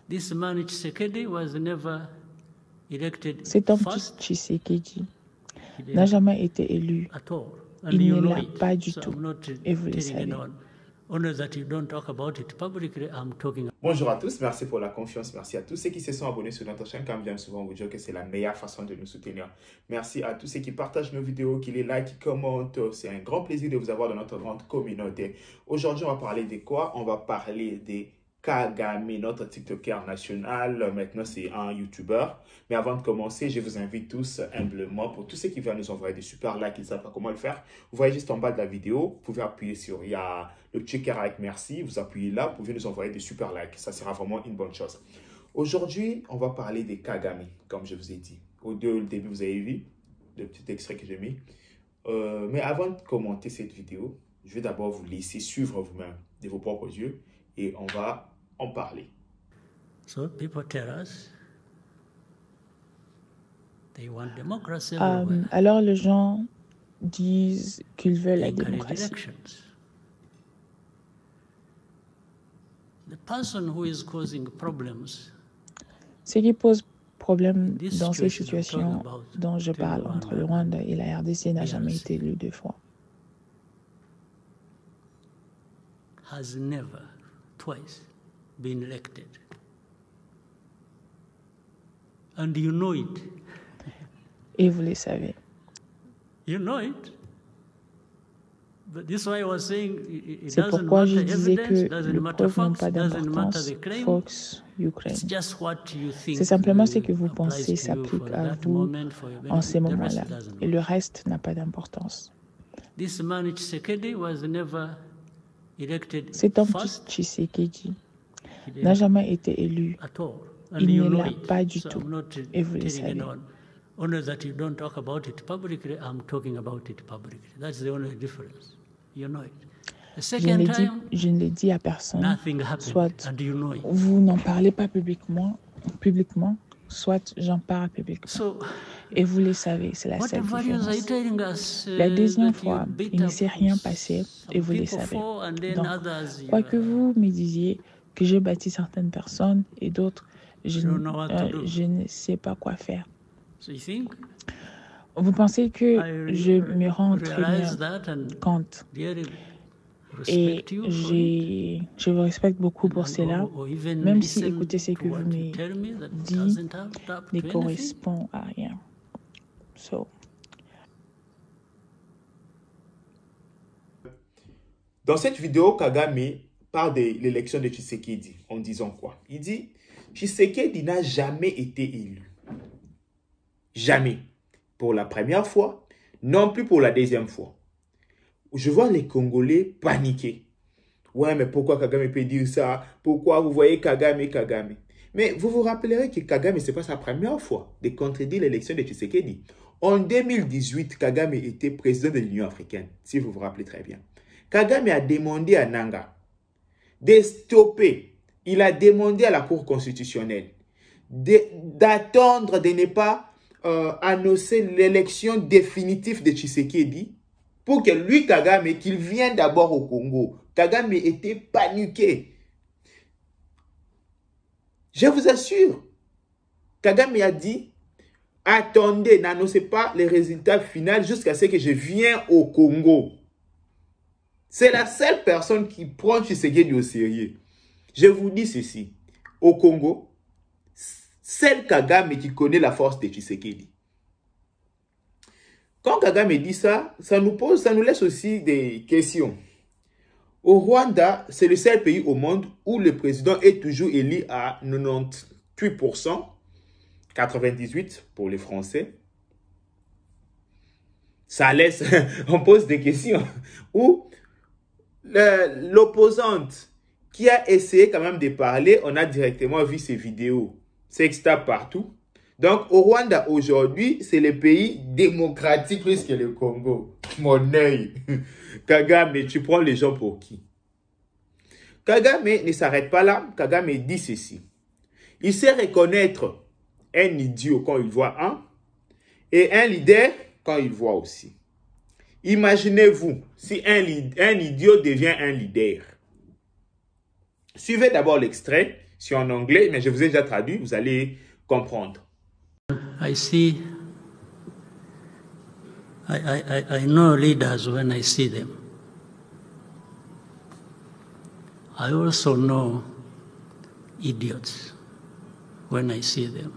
This man Tshisekedi was never elected. Cet homme Tshisekedi n'a jamais été élu. Il ne l'a pas du tout. Et vous le savez. Bonjour à tous, merci pour la confiance, merci à tous ceux qui se sont abonnés sur notre chaîne. Comme bien souvent, vous dire que c'est la meilleure façon de nous soutenir. Merci à tous ceux qui partagent nos vidéos, qui les like, qui commentent. C'est un grand plaisir de vous avoir dans notre grande communauté. Aujourd'hui, on va parler de quoi? On va parler des Kagame, notre TikToker national. Maintenant, c'est un YouTuber. Mais avant de commencer, je vous invite tous humblement, pour tous ceux qui veulent nous envoyer des super likes, ils ne savent pas comment le faire. Vous voyez juste en bas de la vidéo, vous pouvez appuyer sur, il y a le petit cœur avec merci. Vous appuyez là, vous pouvez nous envoyer des super likes. Ça sera vraiment une bonne chose. Aujourd'hui, on va parler des Kagame, comme je vous ai dit. Au début, vous avez vu le petit extrait que j'ai mis. Mais avant de commenter cette vidéo, je vais d'abord vous laisser suivre vous-même de vos propres yeux et on va en parler. So people tell us they want democracy alors les gens disent qu'ils veulent la démocratie. The person who is causing problems, ce qui pose problème dans ces situations dont je parle entre le Rwanda et la RDC n'a jamais été élu deux fois. Has never twice been elected. And you know it. Et vous le savez. You know it. But this is why I was saying it C'est doesn't pourquoi je matter disais evidence, que doesn't les matter preuves n'ont facts, pas doesn't matter d'importance. the claim. Fox, Ukraine. It's just what you think. C'est simplement ce que vous applies pensez to you s'applique for à that vous moment, for your en benefit. ces The rest moments-là. doesn't Et matter. le reste n'a pas d'importance. This man Tshisekedi was never elected Cet homme first Tshisekedi n'a jamais été élu. at all. And Il you ne know l'a it. pas du So tout. I'm not Et vous le telling savez. anyone. Only that you don't talk about it publicly, I'm talking about it publicly. That's the only difference. You know it. The second time, Je ne l'ai dit à personne. nothing happened, Soit and you know it. vous n'en parlez pas publiquement, soit j'en parle publiquement. So, Et vous le savez, c'est la what seule values are you différence. telling us? La deuxième That fois, you beat il ne up s'est rien some passé et vous le people savez. for, and then Donc, others, quoi que vous me disiez que j'ai bâti certaines personnes et d'autres, je ne sais pas quoi faire. So you think? Vous pensez que je me rends très Realize bien that and compte really et respect you for it. je vous respecte beaucoup pour cela, Or even même si listen écouter ce to que vous what you me tell me that dites doesn't have to ne anything. correspond à rien. So, Dans cette vidéo, Kagame parle de l'élection de Tshisekedi en disant quoi? Il dit Tshisekedi n'a jamais été élu. Jamais. Pour la première fois, non plus pour la deuxième fois. Je vois les Congolais paniquer. Ouais, mais pourquoi Kagame peut dire ça? Pourquoi vous voyez Kagame? Mais vous vous rappellerez que Kagame, ce n'est pas sa première fois de contredire l'élection de Tshisekedi. En 2018, Kagame était président de l'Union africaine, si vous vous rappelez très bien. Kagame a demandé à Nanga de stopper. Il a demandé à la Cour constitutionnelle d'attendre de ne pas annoncer l'élection définitive de Tshisekedi pour que lui, Kagame, qu'il vienne d'abord au Congo. Kagame était paniqué. Je vous assure, Kagame a dit, attendez, n'annoncez pas les résultats finaux jusqu'à ce que je vienne au Congo. C'est la seule personne qui prend Tshisekedi au sérieux. Je vous dis ceci, au Congo, c'est Kagame qui connaît la force de Tshisekedi. Quand Kagame dit ça, ça nous laisse aussi des questions. Au Rwanda, c'est le seul pays au monde où le président est toujours élu à 98%, 98% pour les Français. Ça laisse, on pose des questions. Ou l'opposante qui a essayé quand même de parler, on a directement vu ses vidéos. C'est extra partout. Donc, au Rwanda, aujourd'hui, c'est le pays démocratique plus que le Congo. Mon œil. Kagame, tu prends les gens pour qui? Kagame ne s'arrête pas là. Kagame dit ceci. Il sait reconnaître un idiot quand il voit un. Et un leader, quand il voit aussi. Imaginez-vous, si un idiot devient un leader. Suivez d'abord l'extrait, c'est en anglais, mais je vous ai déjà traduit, vous allez comprendre. I know leaders when I see them. I also know idiots when I see them.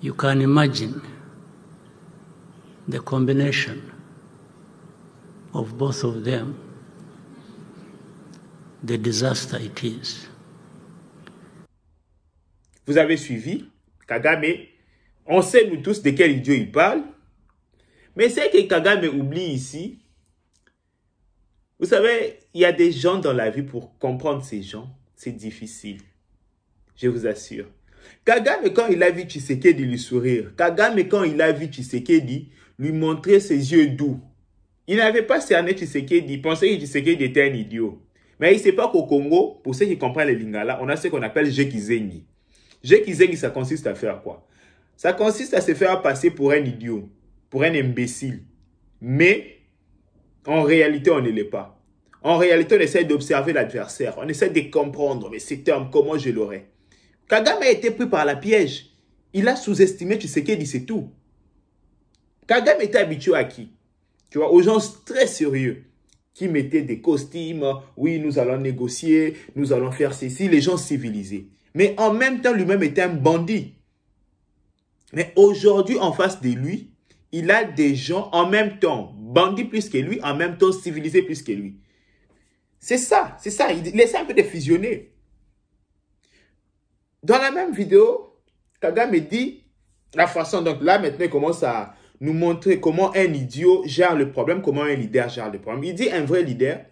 You can imagine the combination of both of them, the disaster it is. Vous avez suivi Kagame. On sait nous tous de quel idiot il parle. Mais c'est que Kagame oublie ici. Vous savez, il y a des gens dans la vie, pour comprendre ces gens, c'est difficile. Je vous assure. Kagame, quand il a vu Tshisekedi lui sourire, Kagame, quand il a vu Tshisekedi lui montrer ses yeux doux, il n'avait pas cerné Tshisekedi, il pensait que Tshisekedi était un idiot. Mais il ne sait pas qu'au Congo, pour ceux qui comprennent les Lingala, on a ce qu'on appelle Jekizengi. Jekizengi, ça consiste à faire quoi? Ça consiste à se faire passer pour un idiot, pour un imbécile. Mais, en réalité, on ne l'est pas. En réalité, on essaie d'observer l'adversaire. On essaie de comprendre, mais cet homme, comment je l'aurais? Kagame a été pris par la piège. Il a sous-estimé Tshisekedi, c'est tout. Kagame était habitué à qui? Tu vois, aux gens très sérieux, qui mettaient des costumes. Oui, nous allons négocier, nous allons faire ceci, les gens civilisés. Mais en même temps, lui-même était un bandit. Mais aujourd'hui, en face de lui, il a des gens en même temps, bandits plus que lui, en même temps civilisés plus que lui. C'est ça, c'est ça. Il essaie un peu de fusionner. Dans la même vidéo, Kagame dit la façon, donc là maintenant il commence à nous montrer comment un idiot gère le problème, comment un leader gère le problème. Il dit un vrai leader,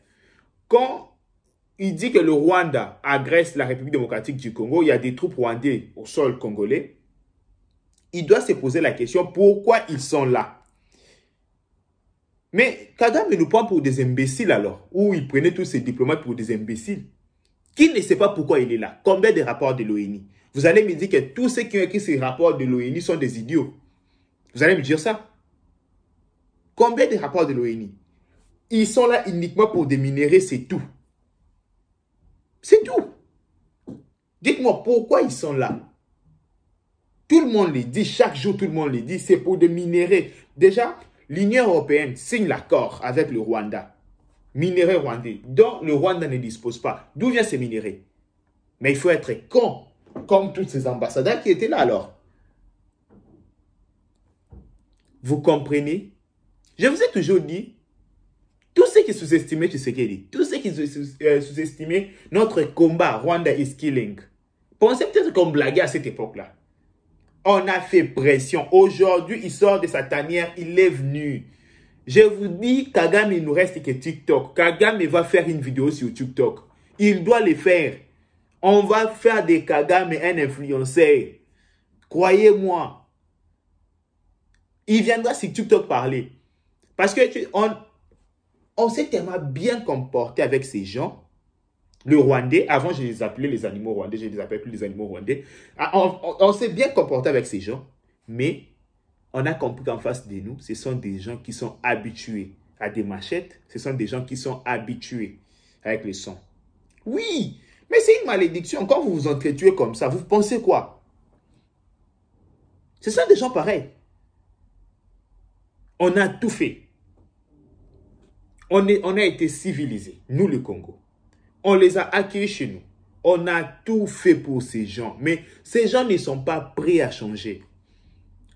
quand il dit que le Rwanda agresse la République démocratique du Congo, il y a des troupes rwandaises au sol congolais, il doit se poser la question pourquoi ils sont là. Mais Kagame nous prend pour des imbéciles alors, ou il prenait tous ces diplomates pour des imbéciles. Qui ne sait pas pourquoi il est là? Combien de rapports de l'ONU? Vous allez me dire que tous ceux qui ont écrit ces rapports de l'ONU sont des idiots. Vous allez me dire ça? Combien de rapports de l'ONU? Ils sont là uniquement pour déminérer, c'est tout. C'est tout. Dites-moi pourquoi ils sont là? Tout le monde le dit, chaque jour tout le monde le dit, c'est pour déminérer. Déjà, l'Union européenne signe l'accord avec le Rwanda. Minerais rwandais, dont le Rwanda ne dispose pas. D'où vient ces minéraux? Mais il faut être con, comme tous ces ambassadeurs qui étaient là alors. Vous comprenez? Je vous ai toujours dit, tous ceux qui sous-estimaient Tshisekedi, tous ceux qui sous-estimaient notre combat Rwanda is killing, pensez peut-être qu'on blaguait à cette époque-là. On a fait pression. Aujourd'hui, il sort de sa tanière, il est venu. Je vous dis, Kagame, il nous reste que TikTok. Kagame va faire une vidéo sur TikTok. Il doit le faire. On va faire de Kagame un influenceur. Croyez-moi. Il viendra sur TikTok parler. Parce que on s'est tellement bien comporté avec ces gens. Le Rwandais, avant je les appelais les animaux rwandais, je ne les appelle plus les animaux rwandais. On s'est bien comporté avec ces gens. Mais on a compris qu'en face de nous, ce sont des gens qui sont habitués à des machettes. Ce sont des gens qui sont habitués avec le son. Oui, mais c'est une malédiction. Quand vous vous entretuez comme ça, vous pensez quoi? Ce sont des gens pareils. On a tout fait. On a été civilisés, nous le Congo. On les a accueillis chez nous. On a tout fait pour ces gens. Mais ces gens ne sont pas prêts à changer.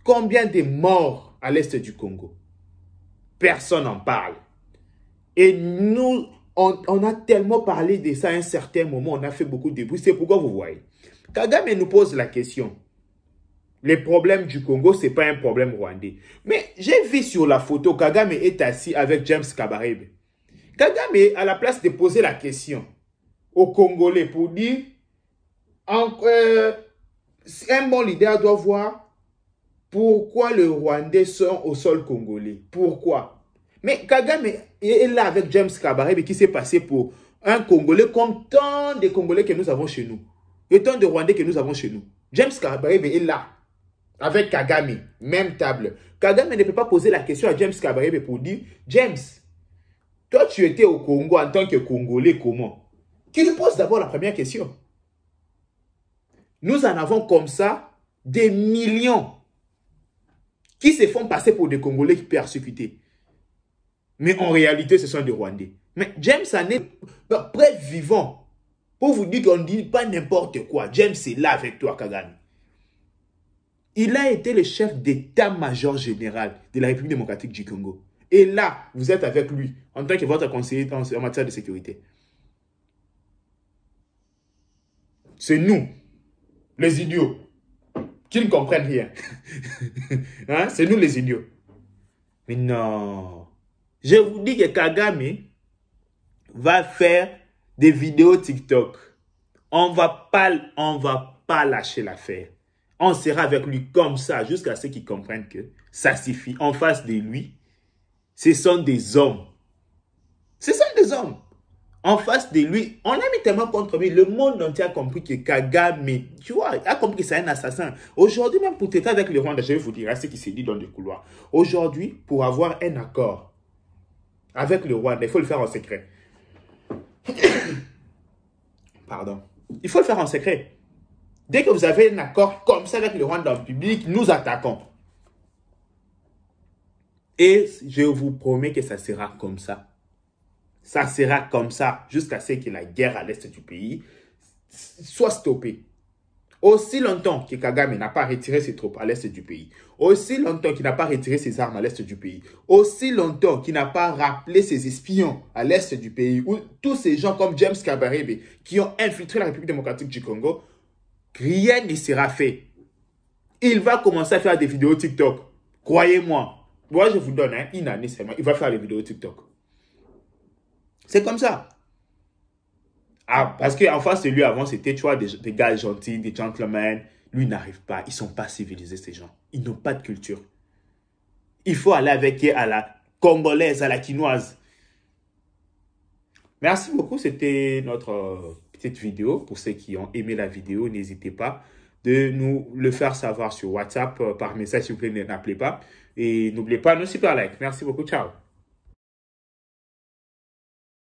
Combien de morts à l'est du Congo? Personne n'en parle. Et nous, on a tellement parlé de ça à un certain moment, on a fait beaucoup de bruit. C'est pourquoi vous voyez. Kagame nous pose la question. Les problèmes du Congo, ce n'est pas un problème rwandais. Mais j'ai vu sur la photo, Kagame est assis avec James Kabarebe. Kagame, à la place de poser la question aux Congolais pour dire, un bon leader doit voir pourquoi les Rwandais sont au sol congolais. Pourquoi? Mais Kagame est là avec James Kabarebe qui s'est passé pour un Congolais comme tant de Congolais que nous avons chez nous. Et tant de Rwandais que nous avons chez nous. James Kabarebe est là. avec Kagame, même table. Kagame ne peut pas poser la question à James Kabarebe pour dire, James, toi tu étais au Congo en tant que Congolais, comment? Qui lui pose d'abord la première question. Nous en avons comme ça des millions qui se font passer pour des Congolais persécutés. Mais en réalité, ce sont des Rwandais. Mais James en est preuve vivant pour vous dire qu'on ne dit pas n'importe quoi. James est là avec toi, Kagame. Il a été le chef d'état-major général de la République démocratique du Congo. Et là, vous êtes avec lui en tant que votre conseiller en matière de sécurité. C'est nous, les idiots, qui ne comprennent rien. Hein? C'est nous les idiots. Mais non. Je vous dis que Kagame va faire des vidéos TikTok. On va pas lâcher l'affaire. On sera avec lui comme ça jusqu'à ce qu'il comprenne que ça suffit. En face de lui, ce sont des hommes. Ce sont des hommes. En face de lui, on a mis tellement contre lui. Le monde entier a compris que Kagame, tu vois, a compris que c'est un assassin. Aujourd'hui, même pour traiter avec le Rwanda, je vais vous dire ce qui s'est dit dans le couloir. Aujourd'hui, pour avoir un accord avec le Rwanda, il faut le faire en secret. Pardon. Il faut le faire en secret. Dès que vous avez un accord comme ça avec le Rwanda en public, nous attaquons. Et je vous promets que ça sera comme ça. Ça sera comme ça jusqu'à ce que la guerre à l'est du pays soit stoppée. Aussi longtemps que Kagame n'a pas retiré ses troupes à l'est du pays, aussi longtemps qu'il n'a pas retiré ses armes à l'est du pays, aussi longtemps qu'il n'a pas rappelé ses espions à l'est du pays, ou tous ces gens comme James Kabarebe qui ont infiltré la République démocratique du Congo, rien ne sera fait. Il va commencer à faire des vidéos TikTok. Croyez-moi. Moi, je vous donne une année seulement. Il va faire des vidéos TikTok. C'est comme ça. Ah, parce qu'en face de lui, avant, c'était, tu vois, des gars gentils, des gentlemen. Lui, n'arrive pas. Ils ne sont pas civilisés, ces gens. Ils n'ont pas de culture. Il faut aller avec eux à la congolaise, à la quinoise. Merci beaucoup. C'était notre petite vidéo. Pour ceux qui ont aimé la vidéo, n'hésitez pas de nous le faire savoir sur WhatsApp, par message, s'il vous plaît, n'appelez pas. Et n'oubliez pas nos super likes. Merci beaucoup. Ciao.